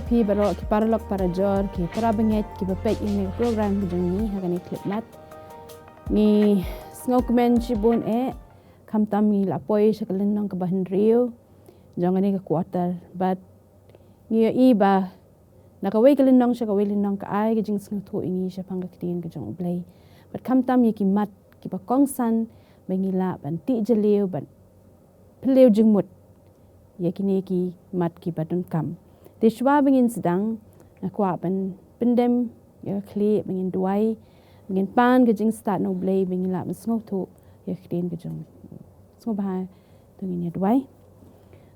pi baro ki paralok para jor ki para benget ki bapek ini program bujuni hagani clip mat ni snowman chibun kamtam ni lapoi shakalennong ka hynrei jongani ka quarter but ni iba nakaway kalennong shakaway ka ai ka Jingsngewthuh ingi shaphang ka kdien ka jong Blei but kamtam ni ki mat ki ba kongsan bangila ban ti jylliew ban peleu jingmut yakini ki mat ki pyndonkam te shwa bangin sedang akwa ban pendem ya kli bangin duai bangin pan ka jing start no Blei bangila ban Jingsngewthuh ya kdien ka jong ngobha tungin ya duai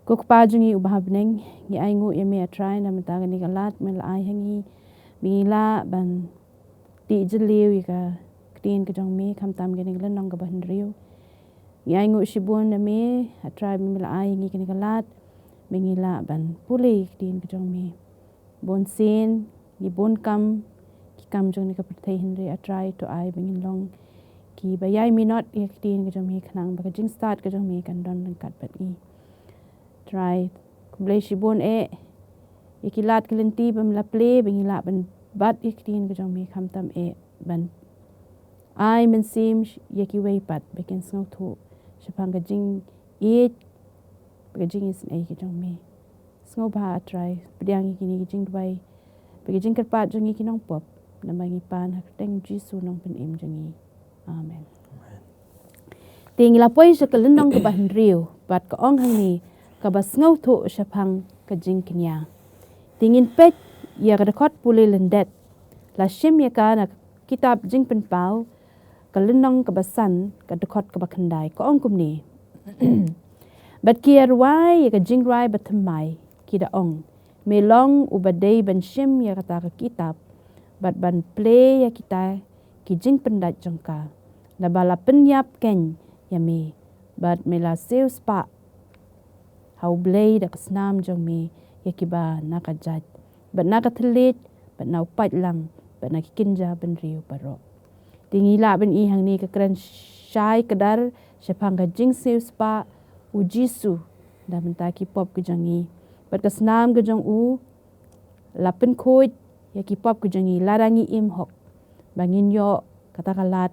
ko pa jungi ubah bneng ni aingu ya me try na mata ni galat mel ai hangi bangila ban ti jylliew ka kdien ka jong me kamtam gani LYNNONG ka hynrei ni aingu shibun na me try mel ai ngi kani galat bangila ban puli kdien ka jong me bon sin ni bon kam ki kam jong ni ka prthei hynrei try to ai bangin long ki bayai minot ya kdien ka jong me khnang ba ka jing start ka jong me kan don kat pat i try Blei shibun ikilat kelenti bam la play bangila ban bat ya kdien ka jong me kamtam ban ai men sim ya ki wei pat beken Jingsngewthuh shaphang ka jingieit ka jing is ka jong me ngobha try pdiang kini jing duai bagi jing kerpat jongi kinong pop namangi pan hakdeng jisu nong penim jongi amen tingila poi shakalennong ka hynrei bat ka ong hangni ka Jingsngewthuh shaphang ka jingkñia tingin pet ya ka dekot puli lendet la shim ya ka na kitab jingpynim ka LYNNONG ka basan ka dekot ka bakhandai ka ong kumni bat kier wai ya ka jingrai batamai kida ong melong ubadei ban shim ya kata ka kitab bat ban play ya kita ki jingpendat jongka na bala penyap ken ya me bat mela seus pa hau Blei da kasnam jong me ya kiba nakajat bat nakatlit bat na upat lang bat nakikinja ban briew baro tingila ban i hang ni ka kran shai kadar shaphang ka jingseus pa ujisu da menta ki pop ka jangi bat kasnam ka jong lapen khoi ya ki pop ka jangi larangi im hok bangin yo katakalat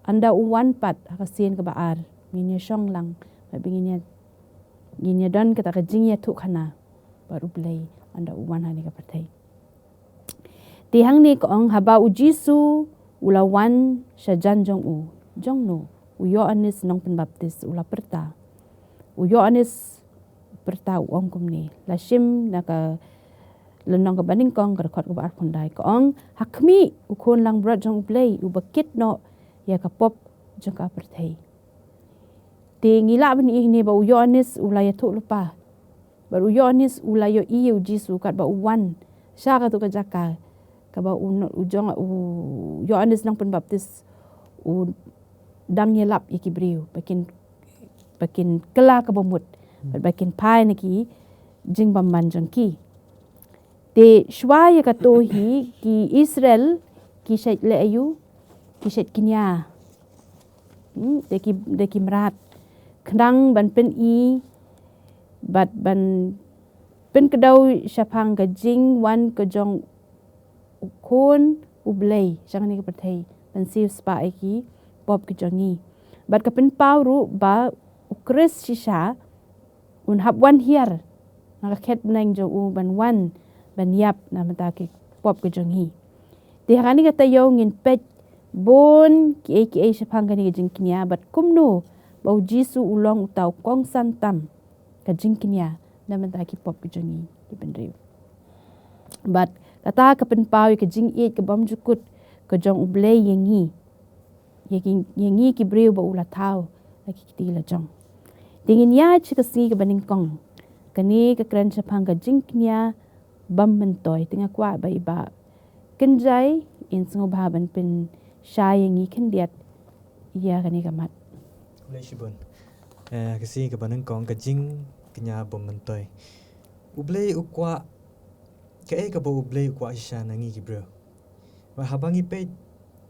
anda uwan pat hakasin ka baar minyo shong lang bingin ya don kata ka jingiadei khana baru Blei anda uwan hani ka perthei ti hang ni ka ong haba ujisu ulawan shajan jong no uyo anis nong penbaptis ula perta uyo anis perta uong kumni lashim naka LYNNONG ka baningkong ka rekod ka baar pundai ka ong hakmi ukon lang brot jong Blei ubakit no ya ka pop jong ka perthei ti ngila ban i ni ba uyo anis ulaya thu lupa bar uyo anis ulayo i ujisu kat ba uwan sya ka tu ka jaka ka ba ujong uyo anis nang penbaptis u dang yelap iki briew bakin kela ka bomut bakin pai niki jing bamban jong ki te shwa ya ka to hi ki Israel ki LYNNONG ki jingkñia de ki mrat khnang ban pen i bat ban pen kedau shaphang ka jing wan ka jong ukon u Blei jang ni ka perthei ban siu spa ki pop ka jongi bat ka pen pawru ba ukris shisha un hab wan hier na ka khet nang jo ban wan ban yap na mata ki pop ka jongi ti hakani ka tayo ngin pet bon ki shaphang ka ni jingkñia bat kumno bau jisu ulong utau kong santam ka jingkñia na mata ki pop ka jongi ki hynrei bat kata ka pen pawi ka jingieit ka bam jukut ka jong u Blei yengi ki briew ba ula tau lagi kitila jong tingin ya chikasi ka baningkong kani ka kran shaphang ka jingkñia bam mentoy tinga kwa ba iba kenjai in ngobha ban pen shayengi kendiat iya kani ka mat Blei shibun kasi ka baningkong ka jingkñia bam mentoy u Blei ukwa ka ba u Blei ukwa sha nangi ki briew ba habangi pe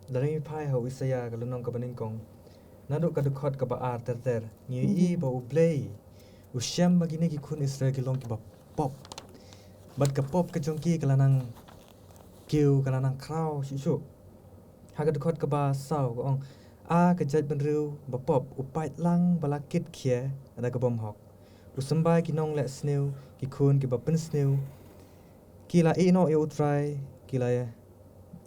darangi pai hau isaya ka LYNNONG ka baningkong naduk ka dekot ka baar ter ngi i ba u Blei u syam bagini ki kun Israel ki long ki ba pop bat kapop ke jongki kelanang kiu kelanang kraw shishu haga dekot ke ba sau ko ong ke jat benriu bapop upai lang balakit khia ada ke bom hok rusambai ki nong le sneu ki khun ki bapen sneu kila ino ya utrai kila ya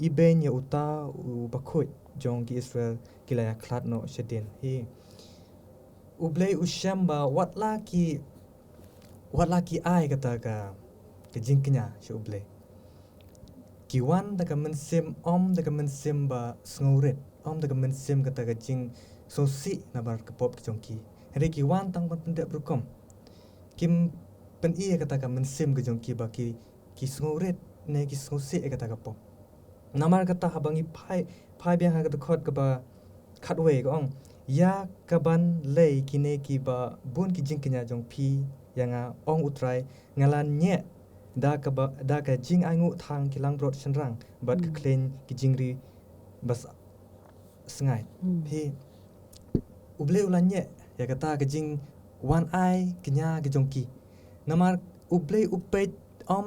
iben ya uta u bakhoi jong ki Israel kila ya klat no shedin hi U Blei U shamba wat laki ai kata ka jingkñia shi U Blei kiwan da ka mensim da ka mensim ba sngoret da ka mensim kata ka jing sosi na bar ka pop jongki hari kiwan tang ban pendak berkom kim pen iya kata ka mensim ke jongki ba ki sngoret ne ki sosi kata ka pop namar kata habangi pai biang ha kata khot ka ba khatwe ko ong ya kaban lei kine ki ba bun ki jingkñia jong pi yang ong utrai ngalan nye da ka jing angu thang ki lang brot senrang bat ka klen ki jingri bas sngai pi U Blei ulan nye ya kata ka jing wan ai knya ke jongki namar U Blei upet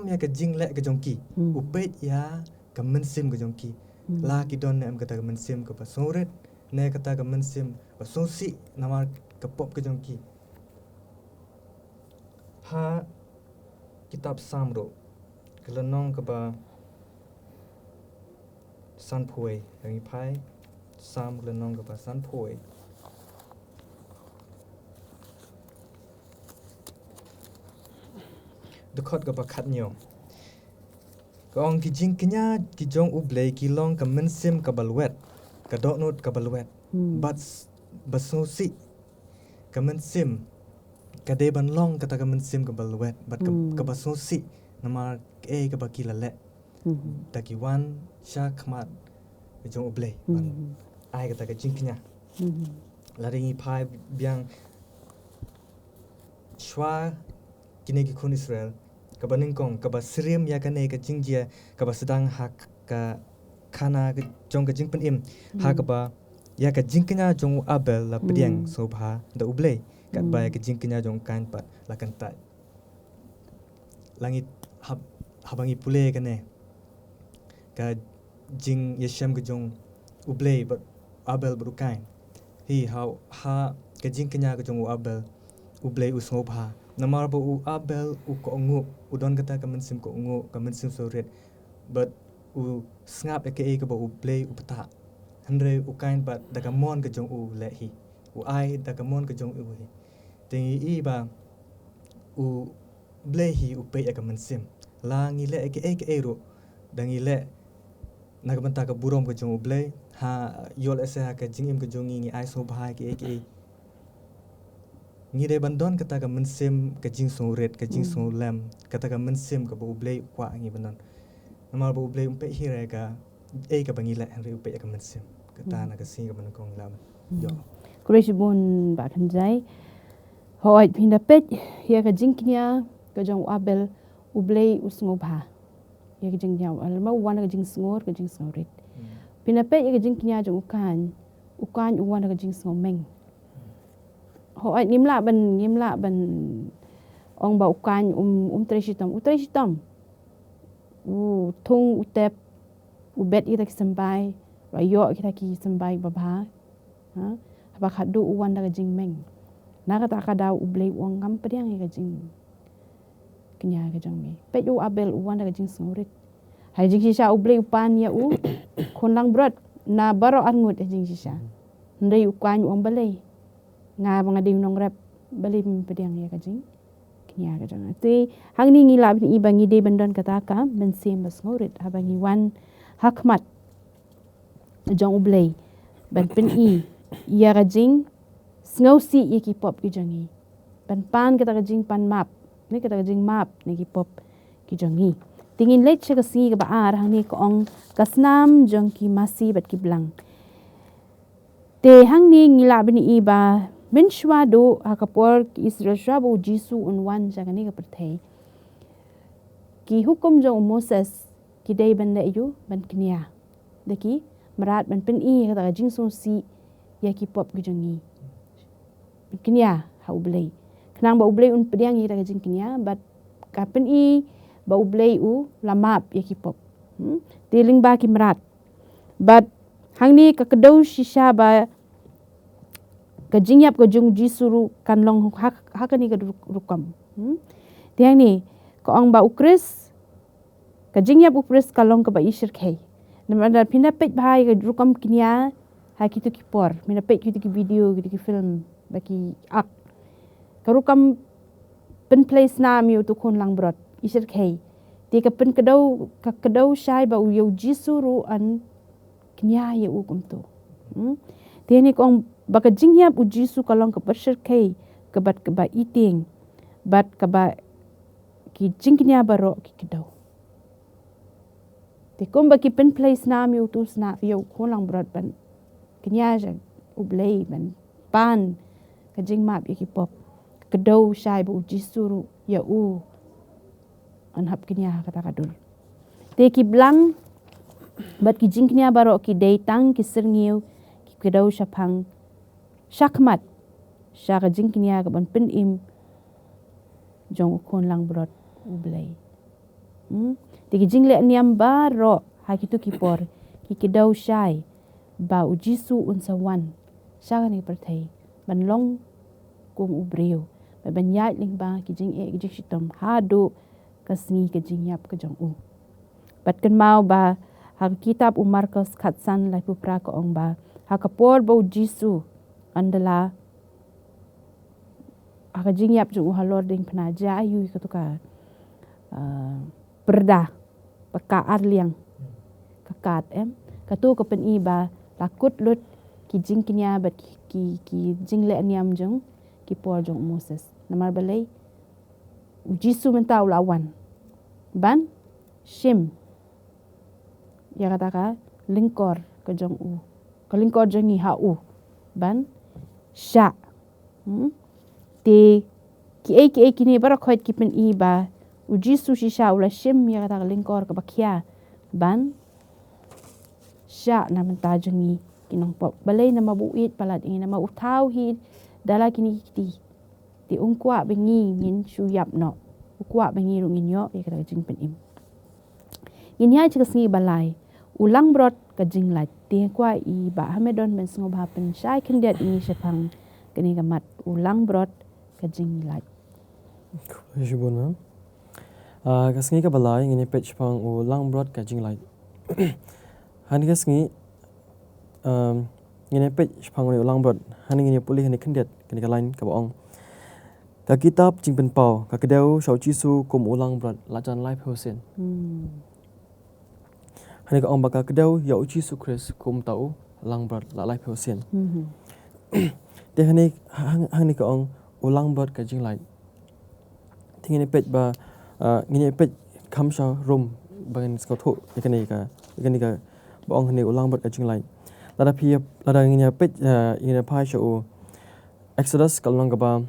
ya ka jing le ke jongki upet ya ka mensim ke jongki la ki don em kata ka mensim ke pasoret ne kata ka mensim pasosi namar ka pop ke jongki ha kitab samro kelenong ke ba san phoi ngi pai sam kelenong ke ba san phoi dekot ke ba khat nyom kong ki jingkñia ki jong U Blei ki long ka mensim ka balwet ka donut ka balwet bat basosi ka mensim ka de ban long kata ka mensim ka balwet bat ka basosi namar ka bakila le taki wan sha khmat ka jong U Blei ai kata ka jingkñia laringi pai biang shwa kine ki khun Israel ka baningkong ka basrim ya kane ka jingjia ka basedang hak ka khana ka jong ka jingpynim ha ka ba ya ka jingkñia jong Abel la pediang sobha da U Blei kat ba ka jingkñia jong kan pat la kan tai langit habangi pule kane ka jing yeshem ka jong U Blei but Abel berukain hi ha ka jingkñia ka jong Abel U Blei U sobha namar ba U Abel U ko ngu U don kata ka mensim ko ngu ka mensim soret but U snap ka ba U Blei U peta hynrei U kain bat da ka mon ka jong U le hi U ai da ka mon ka jong U hi tingi I ba U Blei hi U pe ka mensim la ngi le ka ro dangi le na ka benta ka burom ka jong U Blei ha yol ese ha ka jingim ka jong ngi ai so bhai ka ngi de bandon kata ka mensim ka jing soret ka jing so lam kata ka mensim ka U Blei kwa ngi bandon namar U Blei umpe hire ka ka bangila hynrei umpe ka mensim kata na ka sing ka banakong lam yo Kuresibun ba kanjai hoit pinda pet ya ka jingkñia ka jong Abel U Blei U snobha ya ka jingkñia alma wan ka jing snor ka jing snoret pinda pet ya ka jingkñia jong ukan u wan ka jing snomeng hoit ngimla ban ong ba ukan tresitom thung utep ubet kita kisambai rayo kita kisambai babha ha ba khadu uwan daga jingmeng na kata kada U Blei uang ngam pediang ka jing knya ka jangme pe U Abel uwan daga jing snorit hai jing shisha U Blei upan ya khonlang brot na baro angut jing shisha ndai ukan uang balei nga banga dim nong rap balim pediang ya ka jing knya ka jang ti hang ni ngila ni bangi de bandon kata ka mensim bas ngorit habangi wan hakmat jong U Blei ban pen ya ka jing sngosi ki pop ki jangi pan kata ka jing pan map ni kata ka jing map ni ki pop ki jangi tingin let cha ka si ka baar hang ni ko ong kasnam jong ki masi bat ki blang te hang ni ngila bini ba min shwa do hakapor ki Israel shabu jisu unwan jagani ka perthei ki hukum jong Moses ki dei ban le yu ban knya deki marat ban pen kata ka jing so si ya ki pop ki jangi knya ha U Blei kenang ba U Blei un pediang kita ka jing knya but ka pen ba U Blei U lamap ya ki pop tiling ba ki merat but hang ni ka kedau shisha ba ka jingyap ka jung jisuru kan long hak ni ka rukam tiang ni ka ong ba ukris ka jingyap ukris ka long ka ba ishir khai namada pina pet bhai ka rukam kinya ha kitu ki por mina pet kitu ki video kitu ki film baki ak karukam pen place na mi tu kon lang brot ishir khai ti ka pen kedau shai ba u jisuru an kinya ye u kum tu ti ni kong baka jinghyap u jisu kalong ka bishar khai ka bat ka ba eating bat ka ba ki jingkñia baro ki kedau ti kom ba ki pen place na mi tu sna yo kon lang brot ban kinya ja U Blei ban pan ka jingmap ye ki pop kedau shai ba u jisuru ya u an hap kinya kata kadul te ki blang bat ki jingkñia baro ki deitang ki serngiu ki kedau shaphang shakmat shaka jingkñia ka ban pyndim jong kon lang brot U Blei te ki jingle niam baro ha kitu ki por ki kedau shai ba u jisu unsawan shaka ni perthai ban long kum u briew ban yai ling ba ki jingieit ki jishitom hadu kasngi ka jingyap ka jong u bat kan mau ba ha kitab u Markus khatsan lai pupra ka ong ba ha ka por ba u jisu andala ha jingyap jong u halor ding phna jylliew ka to ka perda paka arliang kakat ka tu ka pen i ba takut lut ki jingkñia bat ki jingle niam jong ki por jong Moses namar balai u jisu mentau lawan ban shim ya kata ka lingkor ke jong u ka lingkor jong ha u ban sha te ki kini bara khoit ki pen i ba u jisu shisha ula shim ya kata ka lingkor ka bakya ban sha na menta jongi kinong pop balai na mabuit palat ini nama utau hi dala kini ti ti ungkwa bengi ngin shuyap no ukwa bengi rungin yo ya kata jingpynim inya chikasngi balai ulang brot ka jinglait ti kwa i ba hamedon ben sngob hapen shai kendet ini shaphang kini gamat ulang brot ka jinglait Shubun ma'am. Kasngi ka balai ngini page pang ulang brot ka jinglait. Hani kasngi ngini page pang ulang brot hani ngini pulih hani kendet kini ka lain ka baong. Ka kitab jingpen pau ka kedau shau jisu kum ulang brot lajan life hosen. Hani ka ong baka kedau ya jisu Christ kum tau ulang brot la life hosen. Te hani ka ong ulang brot ka jinglait. Tingini page ba ngini page kamsha room bangin skotho ikani ka baong hani ulang brot ka jinglait. Lada ngini page ngini pai sho Exodus kalong ka ba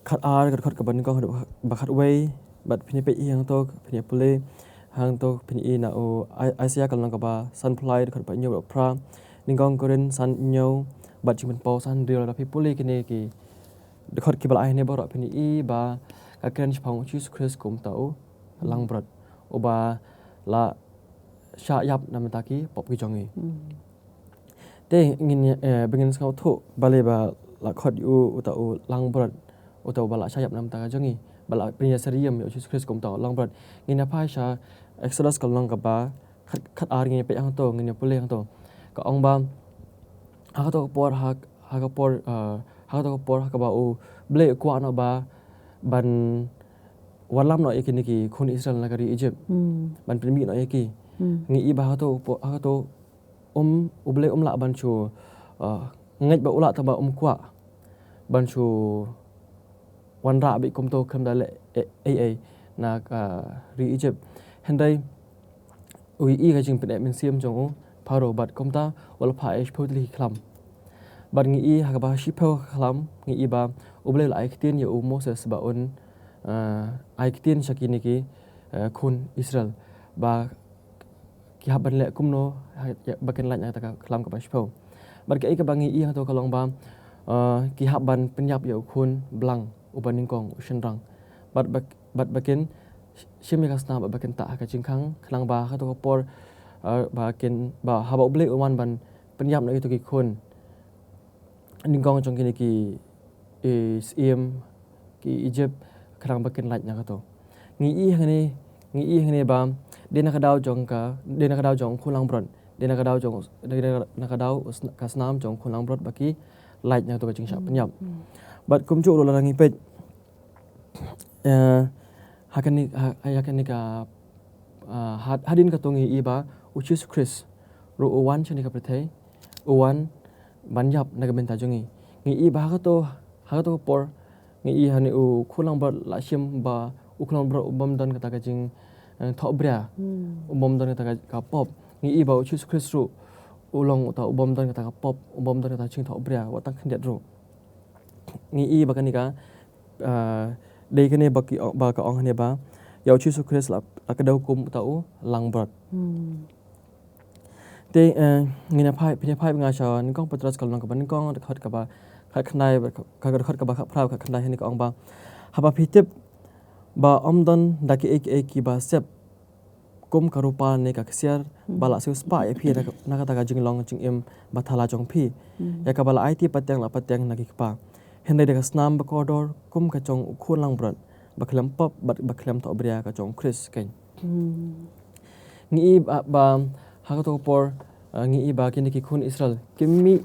khat ar ka ban ko ba khat way bat phini pe yang to phini pule hang to phini na o Isaiah kalong ka ba sunfly khat ba nyo pra ningong koren san nyo bat jingpen pau san real la pule kini ki dekat kibal ai ne borok phini i ba ka kren shaphang Jesus Christ kum tau lang brot oba la sha yap namataki pop ki jongi te ngin bengin skau thu bale ba la khot u tau lang brot utau bala sha yap namataka jongi bala priya serium Jesus Christ kum tau lang brot ngin pa sha Exodus kalong ka ba khat ar ngin pe ang to ngin pule ang to ka ong ba ha to por ha ka por ka ba u Blei kwa no ba ban walam no ikini ki khun Israel na kari Egypt ban primi no iki ngi i ba to u Blei la ban chu ngej ba ula ta ba kwa ban chu wan ra bi kum to kham dale ai na ka ri Egypt hynrei ui i ka jing pe min siam jong paro bat kom ta wal pha h photli khlam ban ngi i ha ba shipho khlam ngi i ba u Blei la ai ktin ye u Moses ba un ai ktin shakini ki khun Israel ba ki haban le kumno baken la nya ta khlam ka ba shipho ban ke ka bangi i ha to kalong ba ki haban penyap ye khun blang u ban ningkong shenrang bat bat bakin shim ya kasna bat bakin ta ka jingkhang khlang ba ka to por ba kin ba haba ublei uwan ban penyap na itu ki khun ningkong jong kini ki siem ki Egypt khlang bakin lait na ka to ngi i hangni ba de na ka daw jong khulang bron de na ka daw kasnam jong khulang brot baki lait na to ka jingsha penyap bat kumcu lo langi pej hakani ka hadin ka tongi iba uchis Chris ro uwan chani ka prethei uwan banyap na ka benta jongi ngi iba ha to por ngi i hani u khulang brot la shim ba u khulang brot ubam don ka ta ka jing thobria ubam don ka ta ka pop ngi iba uchis Chris ro ulong ta ubam don ka ta ka pop ubam don ka ta jing thobria wa tak khndet ro ngi i ba kani ka đây cái này bà cái ông này bà giáo sư Christ là cái đầu cùng tàu lang bọt thế người nhà phai ngay cho những con patras kalau nak những con khát cái bà khát khnai khát cái bà khát phao khát khnai hay cái ông bà haba phitip bà ông don đã cái bà sep kum karupa này cái xiar bà lại siêu spa ấy phi na cái ta jing long jing em bà thala jong phi ya cái bà lại IT pateng na cái bà hynrei de kasnam bakodor kum ka chong khun lang brat baklam pop baklam to bria ka chong Chris ken ngi ba hakato por ngi ba kin ki khun Israel kimmi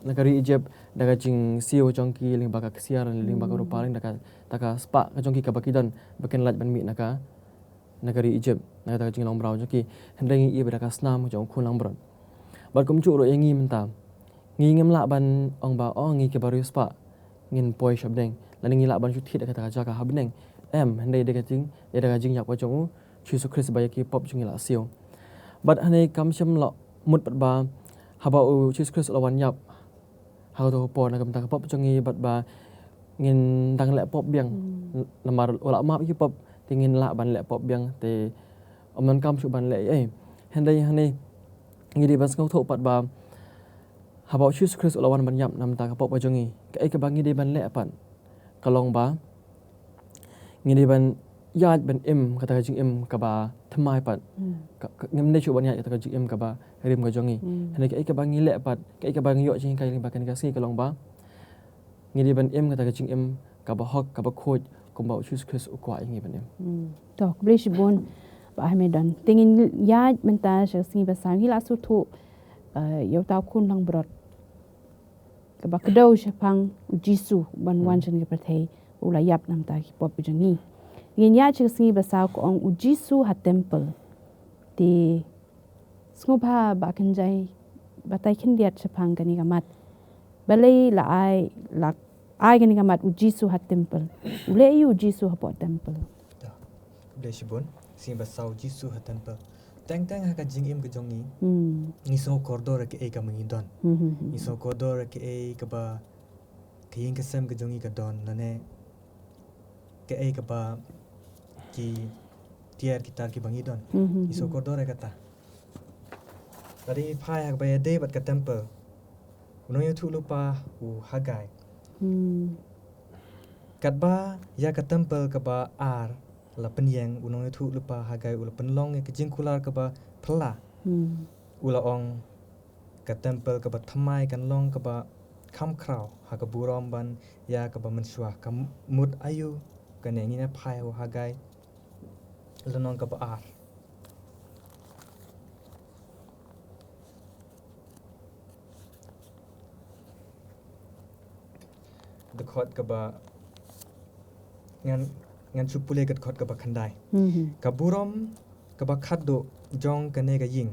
nagari Egypt daga jing sio chong ki ling ba ka ksiar ling ba ka rupa ling daga taka spa ka chong ki ka bakidon baken laj ban mi naka nagari Egypt naga jing long brau ki hynrei ngi ba ka snam chong khun lang brat bat kum chu ro ngi mentam ngi ngem la ban ong ba ngi ke baru spa ngin poi shabdeng la ngi la ban chu thit ka jaga habneng hynrei de ka jing yak wa chong Jesus Christ ba ki pop jing la sio but hanei kam sham lo mut bat ba haba u Jesus Christ lo wan yap ha to por na kam ta pop chongi bat ba ngin dang le pop biang lamar ola ma ki pop tingin la ban le pop biang te omnon kam chu ban le hynrei ngi di ban skau tho pat ba haba Jesus Christ lo wan ban yap nam ta ka pop ba jongi ka ba ngi di ban le pan kalong ba ngi di ban yat ban im kata jing im ka ba thmai pat ngem ne chu ban yat kata jing im ka ba rim ka jongi hane ka ba ngi le pat ka ba ngi yo jing kai ba kan ka si kalong ba ngi di ban im kata jing im ka ba hok ka ba khoj kumba Jesus Christ ukwa ngi ban im to blish bon ba hamedan tingin yat mynta si ba sang hi la su thu yo ta khun lang brot ka ba kdo shaphang jisu ban wan chen ke prathei ula yap nam ta ki pop jangi ngin ya si ba sa ko ong jisu ha temple ti sngopha ba kan jai ba tai khin diat shaphang kani ka mat balai la ai kani ka mat jisu ha temple ule yu jisu ha po temple de shibon si ba sau jisu ha temple tang ha ka jing im ka jongi ni so kordor ke ka mangi don ni so kordor ke ka ba king ka sem ka jongi ka don lane ke ka ba ki tiar kitar ki bangi don ni so kordor ka ta tadi phai ha ba de bat ka temple uno yu thu lupa u hikai kat ba ya ka temple ka ba ar la penyeng unong thu lupa hikai ula penlong ke jingkular ka ba phla ula ong ka temple ka ba thamai kan long ka ba kham khrau ha ka burom ban ya ka ba manswa ka mut ayu ka ne ngina phai ho hikai lanong ka ba ar the khot ka ba ngan chupule kat khot ka ba khandai ka burom ka ba khaddo jong ka ne ga ying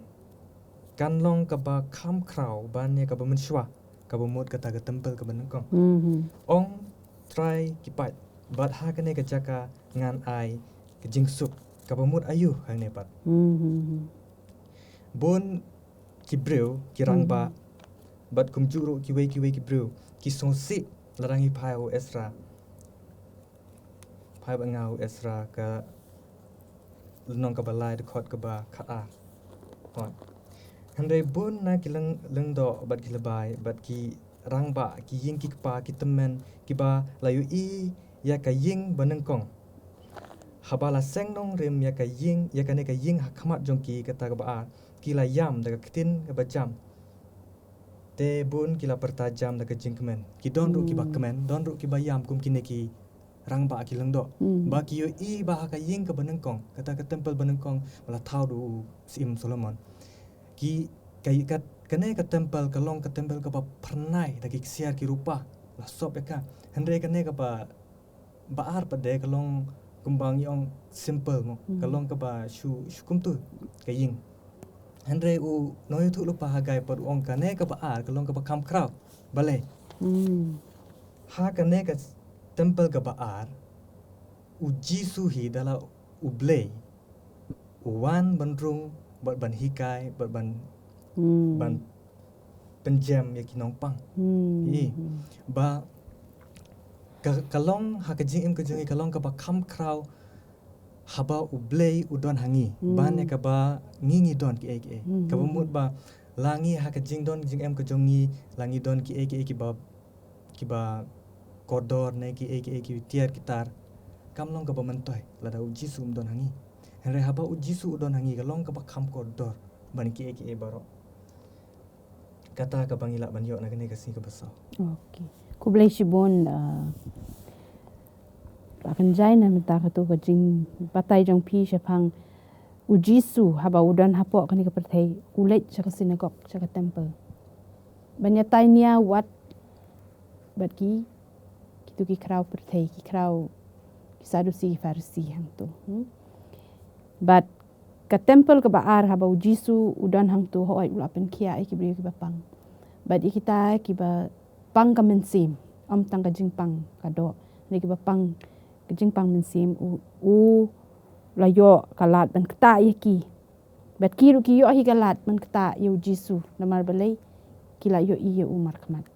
kan long ka ba kham khrau ban ne ka ba manswa ka ba mot ka ta ka temple ka ba nang kong ong try ki pat bat ha ka ne ka jaka ngan ai ka jingsuk ka ba mot ayu hang ne pat bon ki briew ki rang ba bat kum juro ki wei ki briew ki song si larangi phai o esra phai ba ngau esra ka lunong ka ba lai de khot ka ba khat a hon hynrei bon na ki leng do bat ki labai bat ki rang ba ki ying ki pa ki temen ki ba layu i ya ka ying banang kong habala sengnong rem ya ka ne ka ying hakmat jongki kata ka ba kila yam daga ketin ka bajam te bun kila pertajam daga jingkemen ki don ru ki bakkemen don ru ki bayam kum kine ki rang ba ki lengdo ba ki yo I ba ka ying ka banengkong kata ka tempel banengkong mala thau du sim Solomon ki kai kat kane ka tempel ka long ka tempel ka ba pernai dagi siar ki rupa la sop ka hynrei kane ka ba baar pa de ka long kumbang yong simple mo ka long ka ba shu kumtu ka ying hynrei u noi thu lupa hagai par ong kane ka baar ka long ka ba kam kraw bale ha kane ka tempel ka baar u jisu hi dala u blei u wan bandrung ban hikai ban penjam ya kinong pang ba kalong ha ka jing ka jingi kalong ka ba kam kraw haba u blei u don hangi ban ka ba ngingi don ki ek ka ba mut ba langi ha ka jing don jing ka jongi langi don ki ek ki ba kodor ne ki ek tiar kitar kam long ka ba mentoy la da u jisu don hangi hynrei haba u jisu don hangi kalong ka ba kam kodor ban ki ek baro kata ka bangila banyo na kene kasi ka basaw okay ku blei shibon akan jai na mata ka to ka jing patai jong pi shaphang u jisu haba udan hapo kani ka perthei ulet cha ka synagogue cha ka temple banya tainia wat bat ki tu ki kraw perthei ki kraw ki sadusi farsi hang tu but ka temple ka baar haba u jisu udan hang tu hoi ulapen kia ki briew ki bapang but ikita ki ba pang ka mensim om tang ka jingpang ka do ni ki bapang ka jingpang mensim u layo kalat ban kta yaki but ki ru ki yo hi kalat ban kta yu jisu namar balai ki la yo I u markmat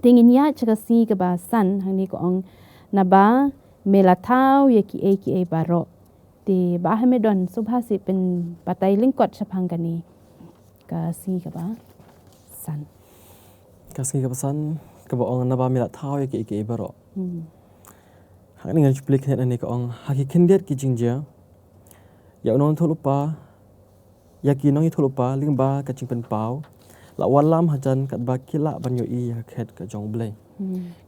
tingin ya chaka si ka ba san hang ni ko ong na ba melatau yaki baro ti ba ha me don subhasi pen patai lingkot shaphang kani ka si ka ba san Khasi ka pasan ka ba ong na ba mila thau yaki baro hang ni ngan chuplik net ani ka ong haki kindiat ki jingjia ya non thulupa yaki nong thulupa lingba ka chingpen pau la walam hajan kat ba kila ban yo I khet ka jong blei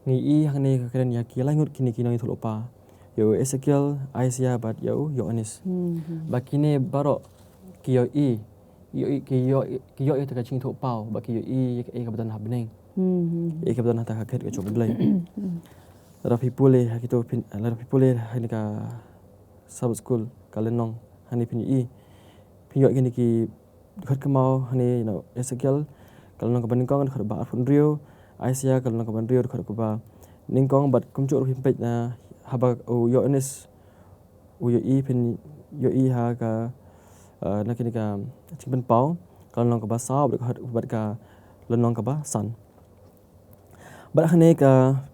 ngi I hang ni ka kren yaki la ngut kini ki nong thulupa yo Ezekiel Isaiah bat yo Yohanes ba kini baro ki yo ki yo ta ka ching thu pau ba ki yo I ka badan habneng ka badan ta ka khet ka jong blei la pipule ha kito pin la pipule ha ni ka Sabbath school ka LYNNONG hani pin I pin yo kini ki khat ka mau hani Ezekiel ka LYNNONG ka ban kong khat ba afun briew Isaiah ka LYNNONG ka ban briew khat ka ba ningkong bat kumchu ru pin na haba u Yohanes u yo I pin yo I ha ka na kini ka chingpen pau ka LYNNONG ka ba saw bat ka LYNNONG ka ba san bat hani ka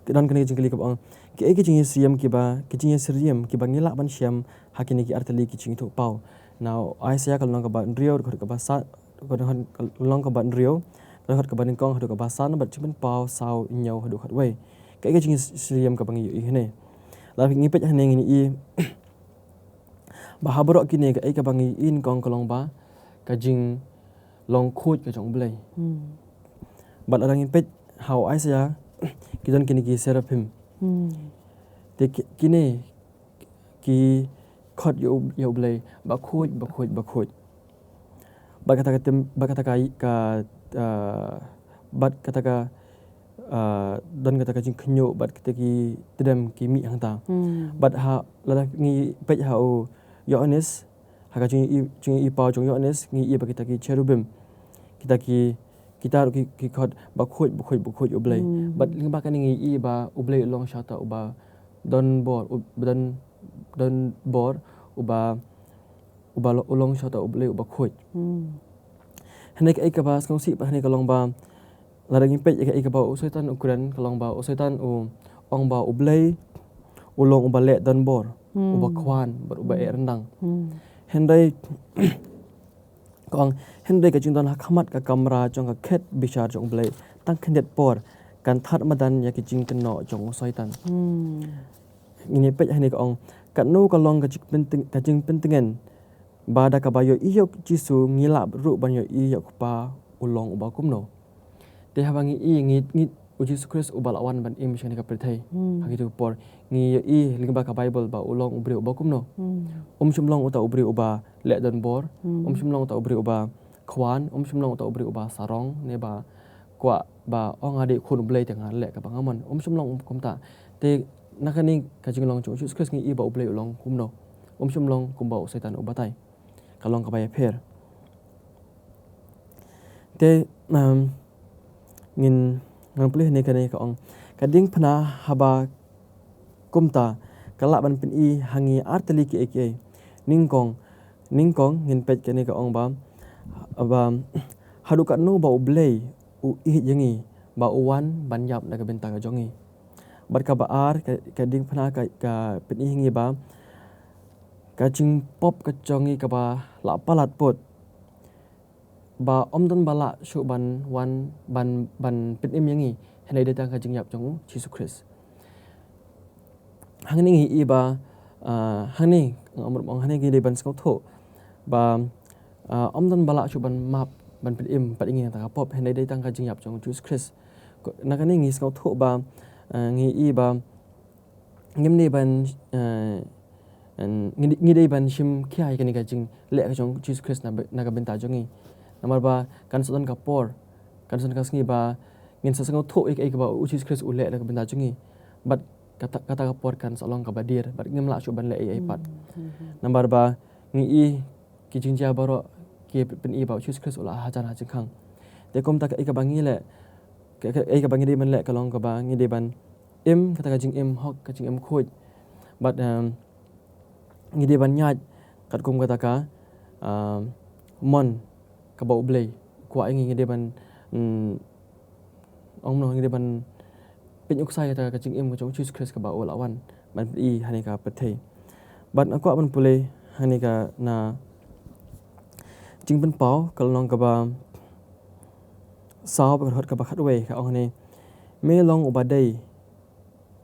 dan kini jingli ka bang ki eki jing siam ki ba ki jing siriam ki bangila ban siam hakini ki artali ki jing thu pau now Isaiah ka LYNNONG ka ba briew ka ba sa ka LYNNONG ka ba briew ka ba ningkong ka ba san bat chingpen pau saw nyau hadu khat wei ka eki jing siriam ka bang I hne la ngi pet hne ngi I ba habro kini ka eki bang I in kong kolong ba ka jing long khut ka jong blei bat la ngi pet how Isaiah kidon kini ki seraphim te kini ki khot yo blei ba khut ba kata ka bat kata ka don kata ka jingkñia bat kata ki tedam ki mi hang ta bat ha la ngi pej ha o Yohanes ha ka jing I pa jong Yohanes ngi I ba kita ki cherubim kita ki khot ba khut yo blei bat ling ba kan ngi I ba u blei long shata u ba donbor u ba ulong shata u blei u ba khut hanek ai ka ba skong si ba hanek ka long ba la dang pej ka ba u setan ukuran ka long ba u setan u ong ba u blei ulong u ba le donbor u ba khwan u ba rendang hynrei kong hynrei ka jingdon hakmat ka kamera jong ka khet bishar jong blei tang khendet por kan that madan ya ki jingkno jong soitan ini pej hani ka ong kat no kalong ka jing pentingan bada ka bayo iyok jisu ngilap ru ban yo iyok pa ulong uba kumno te habangi ngit Jesus Christ ubalawan ban im shani ka perthai hagitu por ngi lingba ka Baibl ba ulong ubri uba kumno shimlong uta ubri uba le donbor shimlong uta ubri uba khwan shimlong uta ubri uba sarong ne ba kwa ba ong ade khun blei tanga le ka bangaman shimlong kumta te nakani ka jinglong chu Jesus Christ ngi ba ublei ulong kumno shimlong kumba setan ubatai kalong ka baya pher te ngin ngang plih ne kane ka ong kading phna haba kumta kalak ban pin hangi artali ki eke ningkong ngin pet kane ka ong ba hadu kat no ba ublei u jengi ba uwan ban yap na ka benta ka jongi bar ka ba ar kading phna ka pin hingi ba ka ching pop ka jongi ka ba la palat pot ba omdan bala shu ban pin yangi henai datang ka jingyap jong Jesus Christ hangni i ba hangni gi de ban skotho ba omdan bala shu ban map ban pin pat ingi ta pop henai datang ka jingyap jong Jesus Christ nakani ngi skotho ba ngi i ba ngimni ban ngi dei ban shim khiai kani ka jing le ka jong Jesus Christ na ka benta jongi namar ba kan son ka por kan son ka sngi ba ngin sa sango tho ek ba Jesus Christ ule na ka benta jongi but kata ka por kan salong ka badir but ngim la shu ban le ai pat nambar ba ngi ki jingja baro ki pin ba Jesus Christ ula hajan ha jingkhang te kom ta ka bangi le ka bangi de man le ka long ka ba ngi de ban kata ka jing hok ka jing khoj but ngi de ban nyaj kat kum kata ka mon ka ba ublei kwa ngi de ban ong no ngi de ban pin uksa kata ka jing ka jong Jesus Christ ka ba ulawan ban hani ka pathei but akwa ban pule hani ka na jing ban pau kal long ka ba saw ba hot ka ba khat we ka ong ni me long ubadei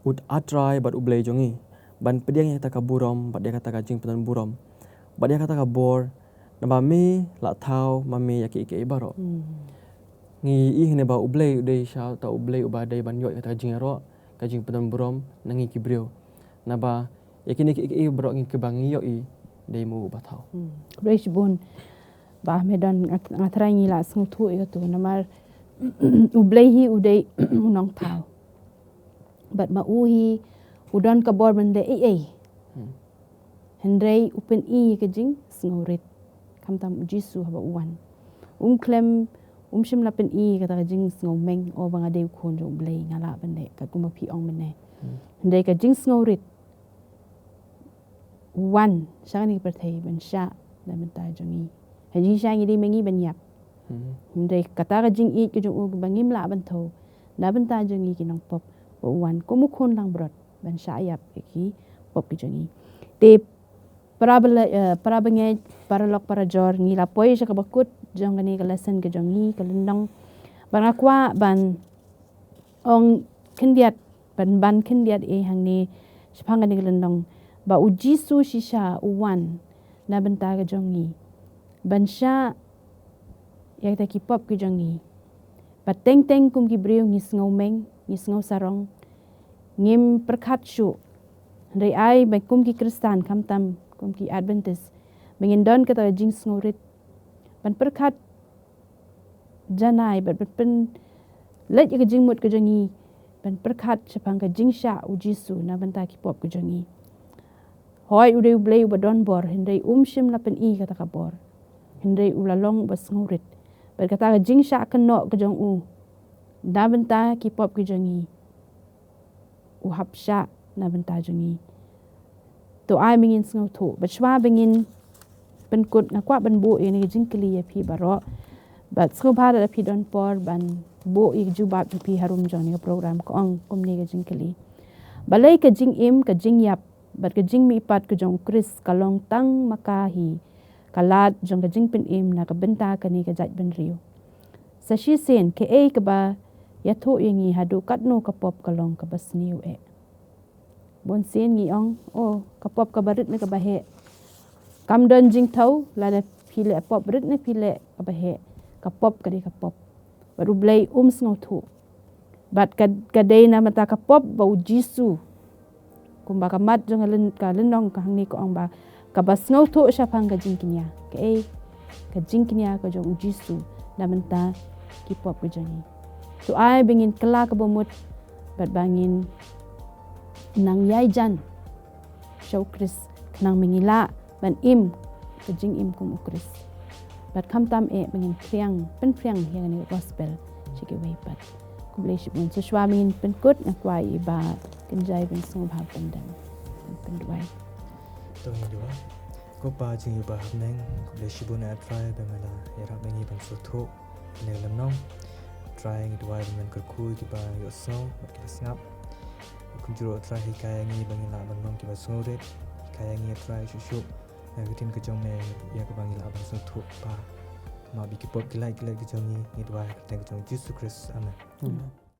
ut atrai bat ublei jongi ban pediang kata ka burom bat dia kata ka jing penan burom bat dia kata ka bor namba me la thau mame yaki ke baro ngi ne ba ublei de sha ta ublei ubadei ban yo kata jing ro ka jing penan burom nangi ki briew naba yakini ki bro ngi ke bangi yo de mu ba thau Reich bun ba medan ngatrai ngi la sngthu e tu namar ublei hi udei unong thau bat ma uhi udon ka bor bende hynrei upen ka jing sngorit kamtam jisu haba uwan klem shim la pen kata ka jing sngovmeng o banga de khon jo ublei ngala bende ka kuma pi ong mene hynrei ka jing sngorit wan shangani perthei ban sha na menta jongi haji shangi de mengi ban yap hynrei kata ka jing ka jong bangim la ban tho na benta jongi ki nong pop wan ko mu khon lang brot ban sha yap ki pop ki jongi te parabenge paralok parajor ngi la poi ka bakut jongani ka lesson ka jongi ka LYNNONG ban akwa ban ong kindiat ban kindiat hangni shaphang ni LYNNONG ba ujisu shisha uwan na benta ka jongi ban sha yak ta ki pop ki jongi pateng kum ki briew ngi sngovmeng ngi sngaw sarong ngim pyrkhat shu hynrei ai ba kum ki kristan kamtam kum ki adventist bengin don kata jingsngewrit ban pyrkhat janai ban pen lej ka jingmut ka jongi ban pyrkhat shaphang ka jingsha ujisu na benta ki pop ka jongi hoi ude ublei ba donbor hynrei shim la pen kata ka bor hynrei ulalong ba sngorit ban kata ka jingsha kanno ka jong na benta ki pop ka jongi hapsha na benta jongi to ai mingin sngovthu bachwa bengin penkut ngakwa ban bu ni jingkli phi baro bat skobhar phi don por ban bu jubab phi harum joni program ko ong komni ga jingkli balai ka jingim ka jingyap bat ka jingmi pat ka jong Chris kalong tang makahi kalat jong ka jingpynim na ka benta ka ni ka jaj ban riu sashi sen ke ka ba yatho yangi hadu katno ka pop kalong ka basniu bon sen ngi ong oh kapop kabarit ne kabahe kam don jing thau la da phile pop rit ne phile kabahe kapop kadi kapop baru blei ngawthu bat kadai na mata kapop bau jisu kumba kamat jong ka LYNNONG ka hangni ko ong ba kabas ngawthu shaphang ka jingkñia ka jingkñia ka jong jisu na menta kipop ka jongi tu ai bengin kela ka bomut bat bangin nang yai jan show kris nang mingila ban im ka jing im kum ukris bat kam tam bengin pen priang yang ni gospel chike wei pat kublei shibun so shwa mingin pen kut na kwai iba kenjai ben song bha pandang pen duai to ni dua ko pa jing ba neng kublei shibun a try ba mala era bengi ban so tho ne LYNNONG try ngi duai ben ko ku ki ba yo so ki snap kun juro try hikai ngi bangi la LYNNONG ki ba so re hikai ngi try shu na vitin ka jong ne ya ka bangi la ban so tho pa ma bi ki pop ki like ki jong ngi duai ka jong Jesus Christ amen